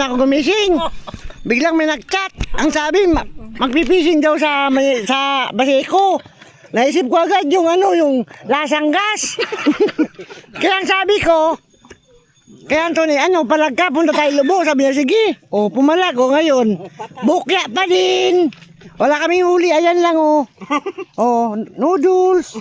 na ako gumising. Biglang may nag-chat. Ang sabi, magpipishing daw sa Baseco. Naisip ko agad yung yung lasang gas. Kaya ang sabi ko, kaya Anthony, palagka, punta tayo Lubo. Sabi niya, sige. Pumalag, ngayon. Bukya pa din. Wala kaming huli, ayan lang, noodles.